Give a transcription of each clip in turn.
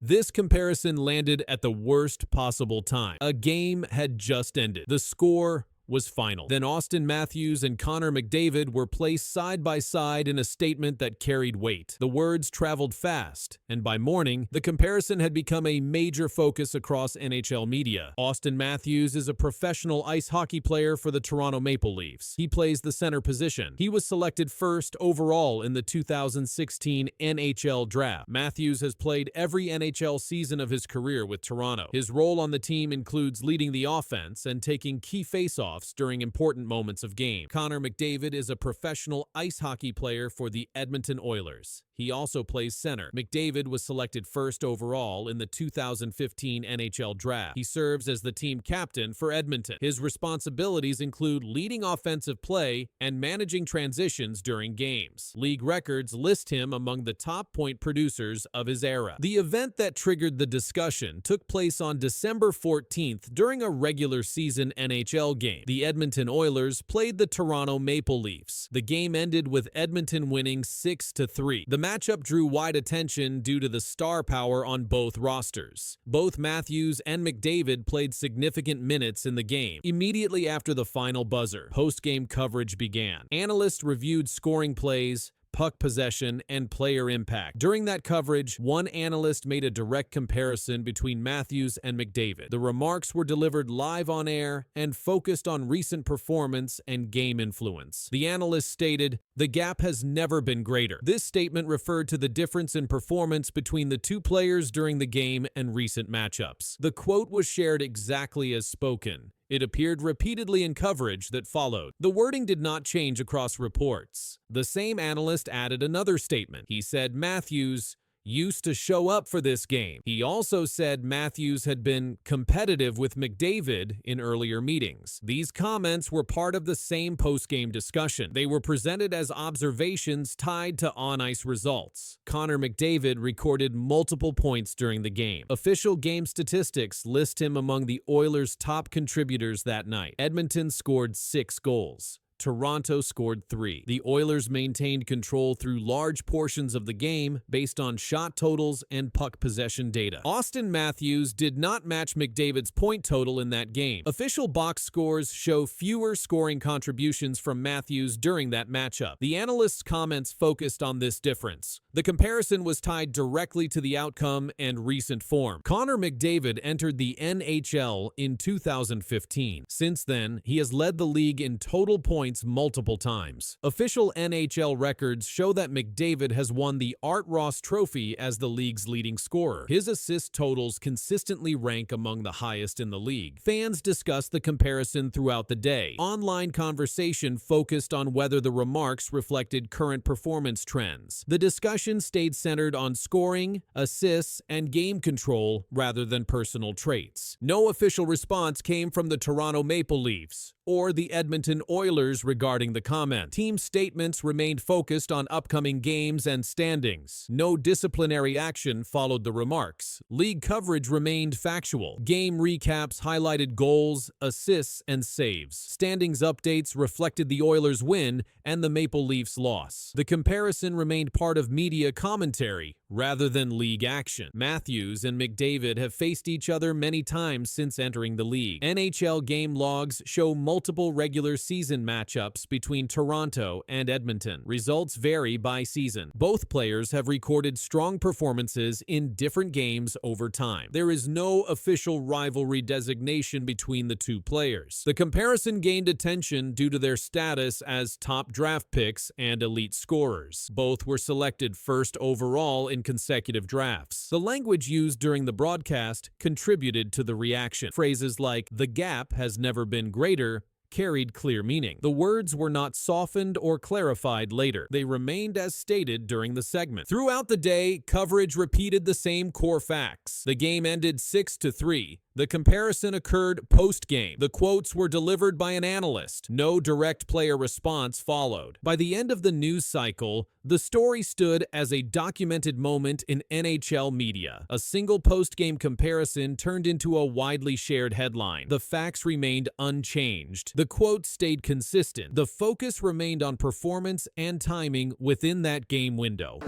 This comparison landed at the worst possible time. A game had just ended. The score was final. Then Auston Matthews and Connor McDavid were placed side by side in a statement that carried weight. The words traveled fast, and by morning, the comparison had become a major focus across NHL media. Auston Matthews is a professional ice hockey player for the Toronto Maple Leafs. He plays the center position. He was selected first overall in the 2016 NHL draft. Matthews has played every NHL season of his career with Toronto. His role on the team includes leading the offense and taking key faceoffs during important moments of game. Connor McDavid is a professional ice hockey player for the Edmonton Oilers. He also plays center. McDavid was selected first overall in the 2015 NHL draft. He serves as the team captain for Edmonton. His responsibilities include leading offensive play and managing transitions during games. League records list him among the top point producers of his era. The event that triggered the discussion took place on December 14th during a regular season NHL game. The Edmonton Oilers played the Toronto Maple Leafs. The game ended with Edmonton winning 6-3. The matchup drew wide attention due to the star power on both rosters. Both Matthews and McDavid played significant minutes in the game. Immediately after the final buzzer, post-game coverage began. Analysts reviewed scoring plays, puck possession, and player impact. During that coverage, one analyst made a direct comparison between Matthews and McDavid. The remarks were delivered live on air and focused on recent performance and game influence. The analyst stated, "The gap has never been greater." This statement referred to the difference in performance between the two players during the game and recent matchups. The quote was shared exactly as spoken. It appeared repeatedly in coverage that followed. The wording did not change across reports. The same analyst added another statement. He said Matthews used to show up for this game. He also said Matthews had been competitive with McDavid in earlier meetings. These comments were part of the same post-game discussion. They were presented as observations tied to on-ice results. Connor McDavid recorded multiple points during the game. Official game statistics list him among the Oilers' top contributors that night. Edmonton scored 6 goals. Toronto scored 3. The Oilers maintained control through large portions of the game based on shot totals and puck possession data. Auston Matthews did not match McDavid's point total in that game. Official box scores show fewer scoring contributions from Matthews during that matchup. The analyst's comments focused on this difference. The comparison was tied directly to the outcome and recent form. Connor McDavid entered the NHL in 2015. Since then, he has led the league in total points multiple times. Official NHL records show that McDavid has won the Art Ross Trophy as the league's leading scorer. His assist totals consistently rank among the highest in the league. Fans discussed the comparison throughout the day. Online conversation focused on whether the remarks reflected current performance trends. The discussion stayed centered on scoring, assists, and game control rather than personal traits. No official response came from the Toronto Maple Leafs or the Edmonton Oilers regarding the comment. Team statements remained focused on upcoming games and standings. No disciplinary action followed the remarks. League coverage remained factual. Game recaps highlighted goals, assists, and saves. Standings updates reflected the Oilers' win and the Maple Leafs' loss. The comparison remained part of media commentary rather than league action. Matthews and McDavid have faced each other many times since entering the league. NHL game logs show multiple regular season matchups between Toronto and Edmonton. Results vary by season. Both players have recorded strong performances in different games over time. There is no official rivalry designation between the two players. The comparison gained attention due to their status as top draft picks and elite scorers. Both were selected first overall in consecutive drafts. The language used during the broadcast contributed to the reaction. Phrases like "the gap has never been greater" carried clear meaning. The words were not softened or clarified later. They remained as stated during the segment. Throughout the day, coverage repeated the same core facts. The game ended 6-3. The comparison occurred post-game. The quotes were delivered by an analyst. No direct player response followed. By the end of the news cycle, the story stood as a documented moment in NHL media. A single post-game comparison turned into a widely shared headline. The facts remained unchanged. The quotes stayed consistent. The focus remained on performance and timing within that game window.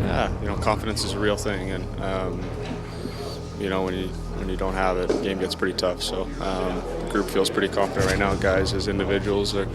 Confidence is a real thing, and you know, when you don't have it, the game gets pretty tough. So the group feels pretty confident right now. Guys, as individuals, are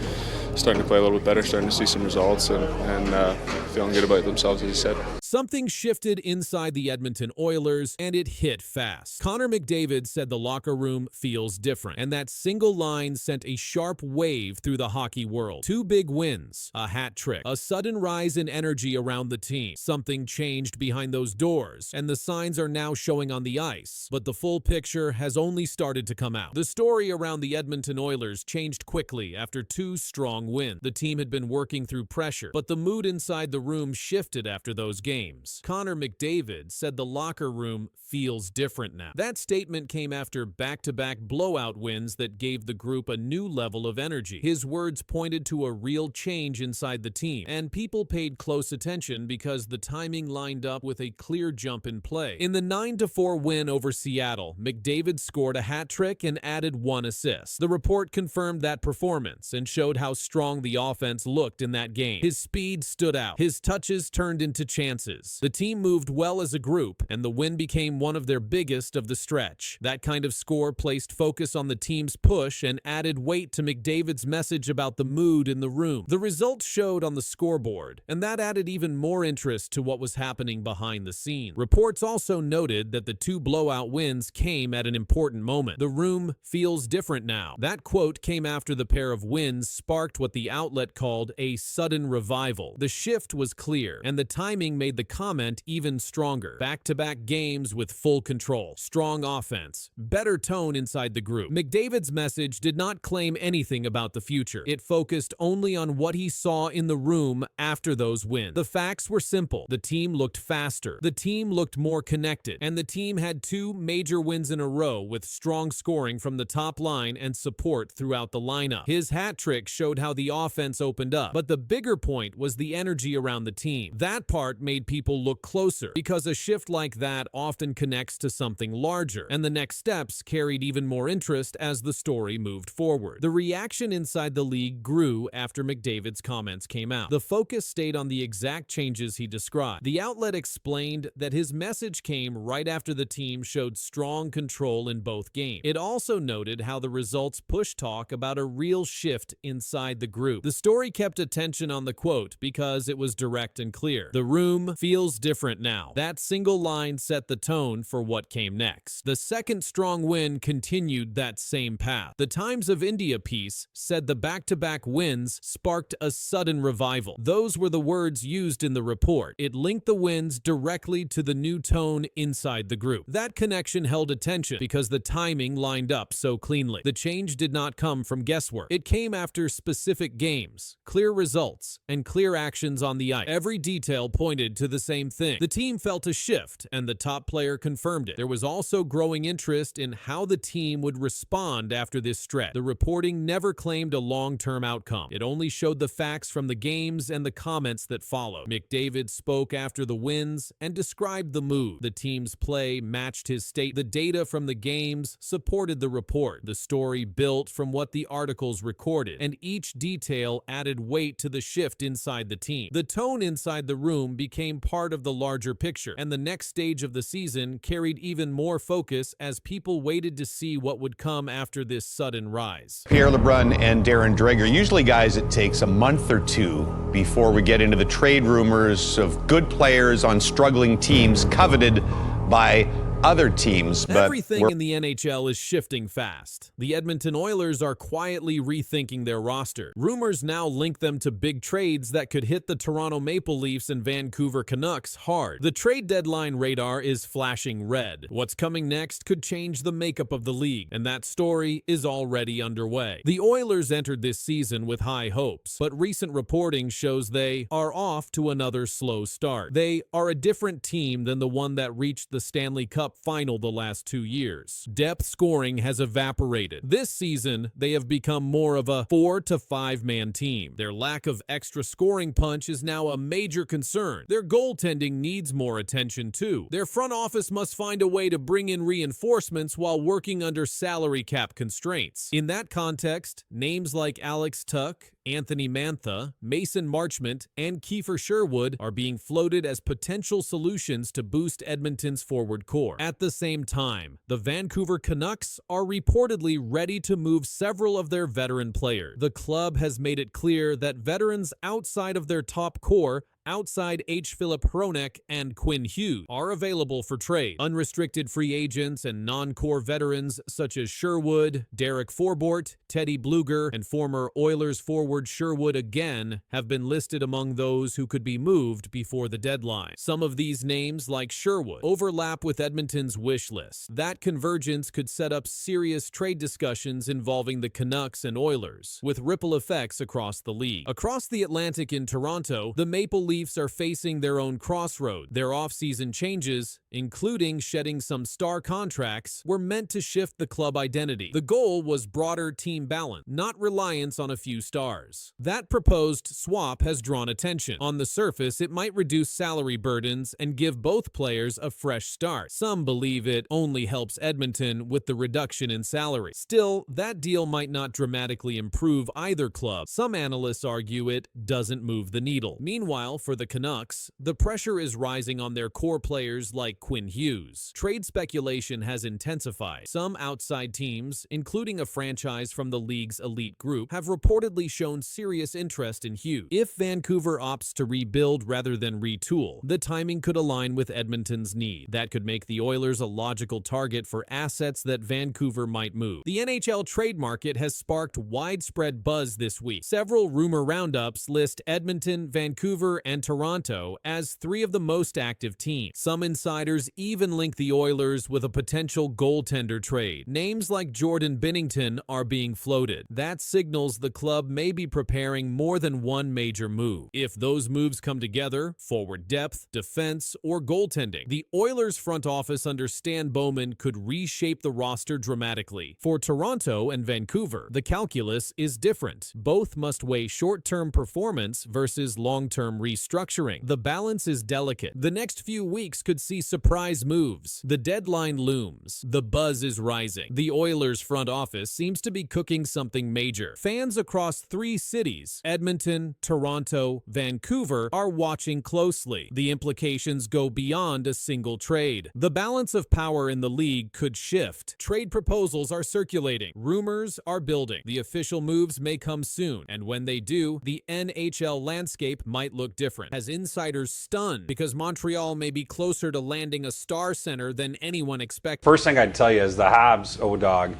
starting to play a little bit better, starting to see some results, and feeling good about themselves, as you said. Something shifted inside the Edmonton Oilers, and it hit fast. Connor McDavid said the locker room feels different, and that single line sent a sharp wave through the hockey world. 2 big wins, a hat trick, a sudden rise in energy around the team. Something changed behind those doors, and the signs are now showing on the ice. But the full picture has only started to come out. The story around the Edmonton Oilers changed quickly after 2 strong wins. The team had been working through pressure, but the mood inside the room shifted after those games. Connor McDavid said the locker room feels different now. That statement came after back-to-back blowout wins that gave the group a new level of energy. His words pointed to a real change inside the team, and people paid close attention because the timing lined up with a clear jump in play. In the 9-4 win over Seattle, McDavid scored a hat trick and added 1 assist. The report confirmed that performance and showed how strong the offense looked in that game. His speed stood out. His touches turned into chances. The team moved well as a group, and the win became one of their biggest of the stretch. That kind of score placed focus on the team's push and added weight to McDavid's message about the mood in the room. The results showed on the scoreboard, and that added even more interest to what was happening behind the scenes. Reports also noted that the 2 blowout wins came at an important moment. The room feels different now. That quote came after the pair of wins sparked what the outlet called a sudden revival. The shift was clear, and the timing made the comment even stronger. Back-to-back games with full control, strong offense, better tone inside the group. McDavid's message did not claim anything about the future. It focused only on what he saw in the room after those wins. The facts were simple. The team looked faster. The team looked more connected. And the team had 2 major wins in a row with strong scoring from the top line and support throughout the lineup. His hat trick showed how the offense opened up. But the bigger point was the energy around the team. That part made people look closer, because a shift like that often connects to something larger, and the next steps carried even more interest as the story moved forward. The reaction inside the league grew after McDavid's comments came out. The focus stayed on the exact changes he described. The outlet explained that his message came right after the team showed strong control in both games. It also noted how the results pushed talk about a real shift inside the group. The story kept attention on the quote because it was direct and clear. The room feels different now. That single line set the tone for what came next. The second strong win continued that same path. The Times of India piece said the back-to-back wins sparked a sudden revival. Those were the words used in the report. It linked the wins directly to the new tone inside the group. That connection held attention because the timing lined up so cleanly. The change did not come from guesswork. It came after specific games, clear results, and clear actions on the ice. Every detail pointed to the same thing. The team felt a shift, and the top player confirmed it. There was also growing interest in how the team would respond after this stretch. The reporting never claimed a long-term outcome. It only showed the facts from the games and the comments that followed. McDavid spoke after the wins and described the mood. The team's play matched his state. The data from the games supported the report. The story built from what the articles recorded, and each detail added weight to the shift inside the team. The tone inside the room became part of the larger picture, and the next stage of the season carried even more focus as people waited to see what would come after this sudden rise. Pierre LeBrun and Darren Dreger, usually guys, it takes a month or 2 before we get into the trade rumors of good players on struggling teams coveted by other teams, but everything in the NHL is shifting fast. The Edmonton Oilers are quietly rethinking their roster. Rumors now link them to big trades that could hit the Toronto Maple Leafs and Vancouver Canucks hard. The trade deadline radar is flashing red. What's coming next could change the makeup of the league, and that story is already underway. The Oilers entered this season with high hopes, but recent reporting shows they are off to another slow start. They are a different team than the one that reached the Stanley Cup final the last 2 years. Depth scoring has evaporated. This season, they have become more of a 4 to 5 man team. Their lack of extra scoring punch is now a major concern. Their goaltending needs more attention too. Their front office must find a way to bring in reinforcements while working under salary cap constraints. In that context, names like Alex Tuch Anthony Mantha, Mason Marchment, and Kiefer Sherwood are being floated as potential solutions to boost Edmonton's forward core. At the same time, the Vancouver Canucks are reportedly ready to move several of their veteran players. The club has made it clear that veterans outside of their top core, outside H. Philip Hronek and Quinn Hughes, are available for trade. Unrestricted free agents and non-core veterans such as Sherwood, Derek Forbort, Teddy Bluger, and former Oilers forward Sherwood again have been listed among those who could be moved before the deadline. Some of these names, like Sherwood, overlap with Edmonton's wish list. That convergence could set up serious trade discussions involving the Canucks and Oilers, with ripple effects across the league. Across the Atlantic in Toronto, the Maple Leafs are facing their own crossroad. Their offseason changes, including shedding some star contracts, were meant to shift the club identity. The goal was broader team balance, not reliance on a few stars. That proposed swap has drawn attention. On the surface, it might reduce salary burdens and give both players a fresh start. Some believe it only helps Edmonton with the reduction in salary. Still, that deal might not dramatically improve either club. Some analysts argue it doesn't move the needle. Meanwhile, for the Canucks, the pressure is rising on their core players like Quinn Hughes. Trade speculation has intensified. Some outside teams, including a franchise from the league's elite group, have reportedly shown serious interest in Hughes. If Vancouver opts to rebuild rather than retool, the timing could align with Edmonton's need. That could make the Oilers a logical target for assets that Vancouver might move. The NHL trade market has sparked widespread buzz this week. Several rumor roundups list Edmonton, Vancouver, and Toronto as three of the most active teams. Some insiders even link the Oilers with a potential goaltender trade. Names like Jordan Binnington are being floated. That signals the club may be preparing more than one major move. If those moves come together, forward depth, defense, or goaltending, the Oilers front office under Stan Bowman could reshape the roster dramatically. For Toronto and Vancouver, the calculus is different. Both must weigh short-term performance versus long-term restructuring. The balance is delicate. The next few weeks could see surprise moves. The deadline looms. The buzz is rising. The Oilers front office seems to be cooking something major. Fans across three cities, Edmonton, Toronto, Vancouver, are watching closely. The implications go beyond a single trade. The balance of power in the league could shift. Trade proposals are circulating. Rumors are building. The official moves may come soon, and when they do, the NHL landscape might look different. Has insiders stunned because Montreal may be closer to landing a star center than anyone expected. First thing I'd tell you is the Habs, O-Dog,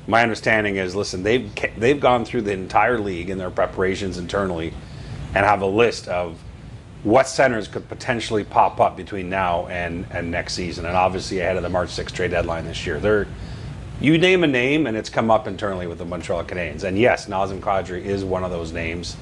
my understanding is, listen, they've gone through the entire league in their preparations internally and have a list of what centers could potentially pop up between now and next season, and obviously ahead of the March 6th trade deadline this year. You name a name and it's come up internally with the Montreal Canadiens. And yes, Nazem Kadri is one of those names.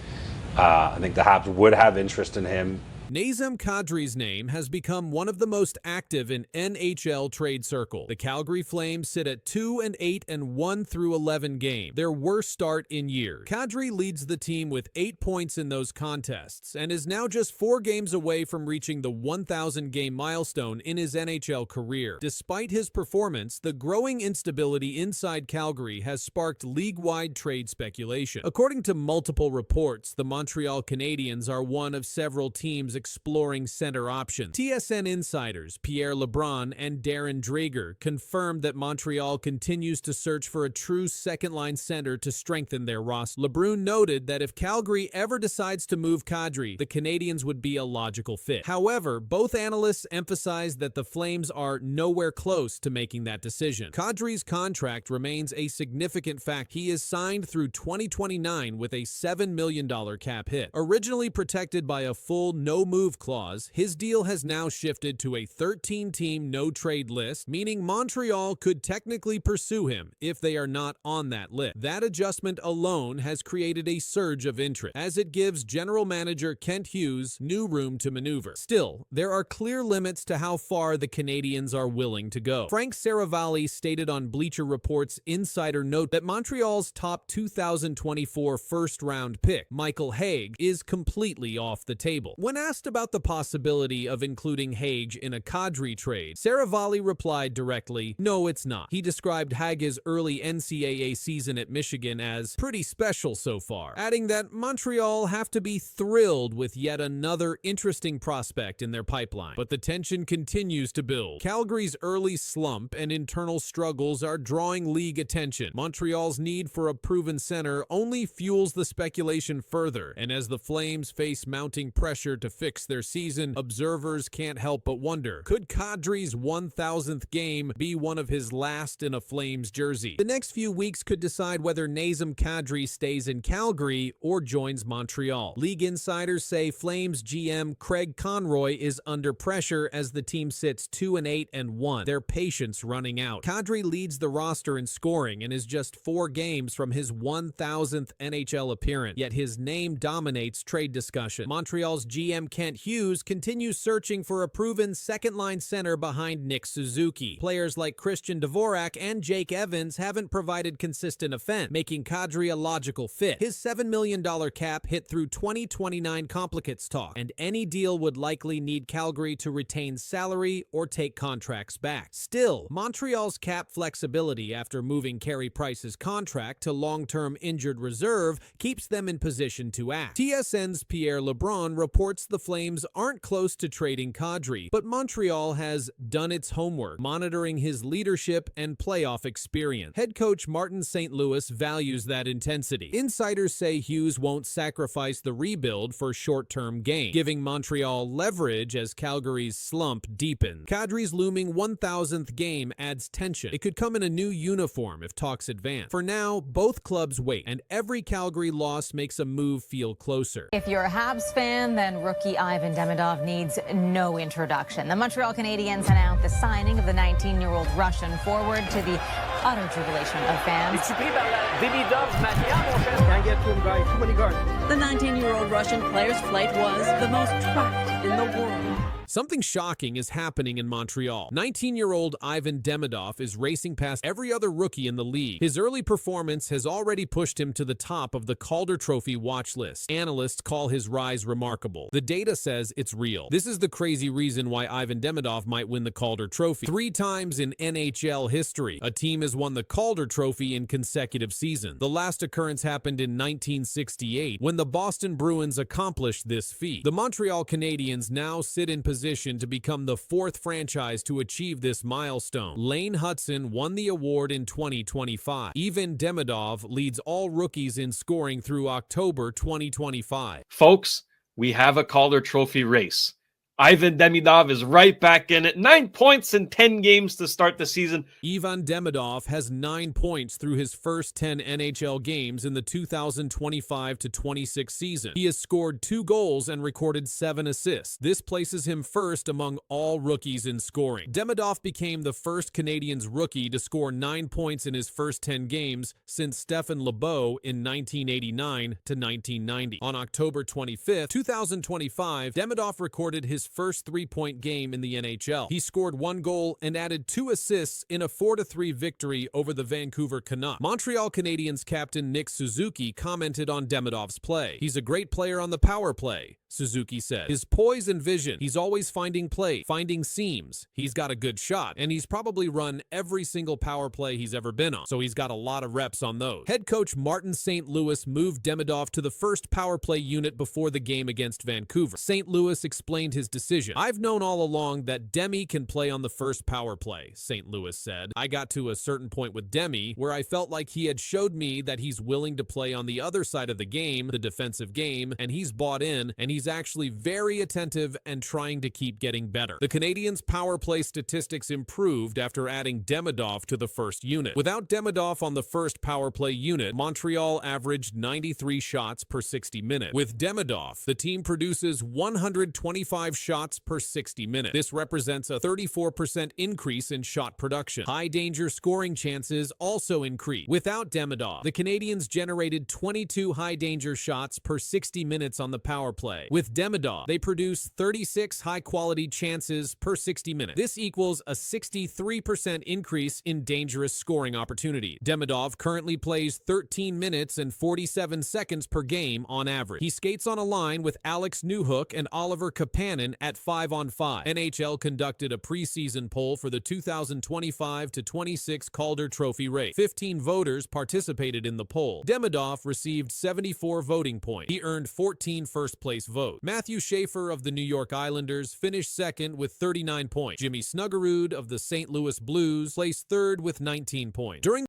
I think the Habs would have interest in him. Nazem Kadri's name has become one of the most active in NHL trade circle. The Calgary Flames sit at 2-8 and 1-11 games, their worst start in years. Kadri leads the team with 8 points in those contests and is now just 4 games away from reaching the 1,000-game milestone in his NHL career. Despite his performance, the growing instability inside Calgary has sparked league-wide trade speculation. According to multiple reports, the Montreal Canadiens are one of several teams exploring center options. TSN insiders Pierre LeBrun and Darren Dreger confirmed that Montreal continues to search for a true second-line center to strengthen their roster. LeBrun noted that if Calgary ever decides to move Kadri, the Canadiens would be a logical fit. However, both analysts emphasized that the Flames are nowhere close to making that decision. Kadri's contract remains a significant fact. He is signed through 2029 with a $7 million cap hit. Originally protected by a full no-move clause, his deal has now shifted to a 13-team no-trade list, meaning Montreal could technically pursue him if they are not on that list. That adjustment alone has created a surge of interest, as it gives general manager Kent Hughes new room to maneuver. Still, there are clear limits to how far the Canadiens are willing to go. Frank Saravalli stated on Bleacher Report's Insider Note that Montreal's top 2024 first-round pick, Michael Hague, is completely off the table. When asked Asked about the possibility of including Hage in a Kadri trade, Saravalli replied directly, "No, it's not." He described Hage's early NCAA season at Michigan as pretty special so far, adding that Montreal have to be thrilled with yet another interesting prospect in their pipeline. But the tension continues to build. Calgary's early slump and internal struggles are drawing league attention. Montreal's need for a proven center only fuels the speculation further, and as the Flames face mounting pressure to fix their season, observers can't help but wonder, could Kadri's 1,000th game be one of his last in a Flames jersey? The next few weeks could decide whether Nazem Kadri stays in Calgary or joins Montreal. League insiders say Flames GM Craig Conroy is under pressure as the team sits 2-8-1, their patience running out. Kadri leads the roster in scoring and is just 4 games from his 1,000th NHL appearance, yet his name dominates trade discussion. Montreal's GM Kent Hughes continues searching for a proven second-line center behind Nick Suzuki. Players like Christian Dvorak and Jake Evans haven't provided consistent offense, making Kadri a logical fit. His $7 million cap hit through 2029 complicates talk, and any deal would likely need Calgary to retain salary or take contracts back. Still, Montreal's cap flexibility after moving Carey Price's contract to long-term injured reserve keeps them in position to act. TSN's Pierre LeBrun reports the Flames aren't close to trading Kadri, but Montreal has done its homework, monitoring his leadership and playoff experience. Head coach Martin St. Louis values that intensity. Insiders say Hughes won't sacrifice the rebuild for short-term gain, giving Montreal leverage as Calgary's slump deepens. Kadri's looming 1,000th game adds tension. It could come in a new uniform if talks advance. For now, both clubs wait, and every Calgary loss makes a move feel closer. If you're a Habs fan, then rookie Ivan Demidov needs no introduction. The Montreal Canadiens announced the signing of the 19-year-old Russian forward to the utter jubilation of fans. The 19-year-old Russian player's flight was the most tracked in the world. Something shocking is happening in Montreal. 19-year-old Ivan Demidov is racing past every other rookie in the league. His early performance has already pushed him to the top of the Calder Trophy watch list. Analysts call his rise remarkable. The data says it's real. This is the crazy reason why Ivan Demidov might win the Calder Trophy. 3 times in NHL history, a team has won the Calder Trophy in consecutive seasons. The last occurrence happened in 1968 when the Boston Bruins accomplished this feat. The Montreal Canadiens now sit in position to become the 4th franchise to achieve this milestone. Lane Hudson won the award in 2025. Ivan Demidov leads all rookies in scoring through October 2025. Folks, we have a Calder Trophy race. Ivan Demidov is right back in it. 9 points in 10 games to start the season. Ivan Demidov has 9 points through his first 10 NHL games in the 2025-26 season. He has scored 2 goals and recorded 7 assists. This places him first among all rookies in scoring. Demidov became the first Canadiens rookie to score 9 points in his first 10 games since Stephen Lebeau in 1989-1990. On October 25, 2025, Demidov recorded his first 3-point game in the NHL. He scored 1 goal and added 2 assists in a 4-3 victory over the Vancouver Canucks. Montreal Canadiens captain Nick Suzuki commented on Demidov's play. "He's a great player on the power play," Suzuki said. "His poise and vision, he's always finding play, finding seams. He's got a good shot, and he's probably run every single power play he's ever been on, so he's got a lot of reps on those." Head coach Martin St. Louis moved Demidov to the first power play unit before the game against Vancouver. St. Louis explained his decision. "I've known all along that Demi can play on the first power play," St. Louis said. "I got to a certain point with Demi where I felt like he had showed me that he's willing to play on the other side of the game, the defensive game, and he's bought in, and he's actually very attentive and trying to keep getting better." The Canadiens' power play statistics improved after adding Demidov to the first unit. Without Demidov on the first power play unit, Montreal averaged 93 shots per 60 minutes. With Demidov, the team produces 125 shots per 60 minutes. This represents a 34% increase in shot production. High danger scoring chances also increased. Without Demidov, the Canadiens generated 22 high danger shots per 60 minutes on the power play. play. With Demidov, they produce 36 high-quality chances per 60 minutes. This equals a 63% increase in dangerous scoring opportunity. Demidov currently plays 13 minutes and 47 seconds per game on average. He skates on a line with Alex Newhook and Oliver Kapanen at 5-on-5. NHL conducted a preseason poll for the 2025-26 Calder Trophy race. 15 voters participated in the poll. Demidov received 74 voting points. He earned 14 first-place votes. Matthew Schaefer of the New York Islanders finished second with 39 points. Jimmy Snuggerud of the St. Louis Blues placed third with 19 points. During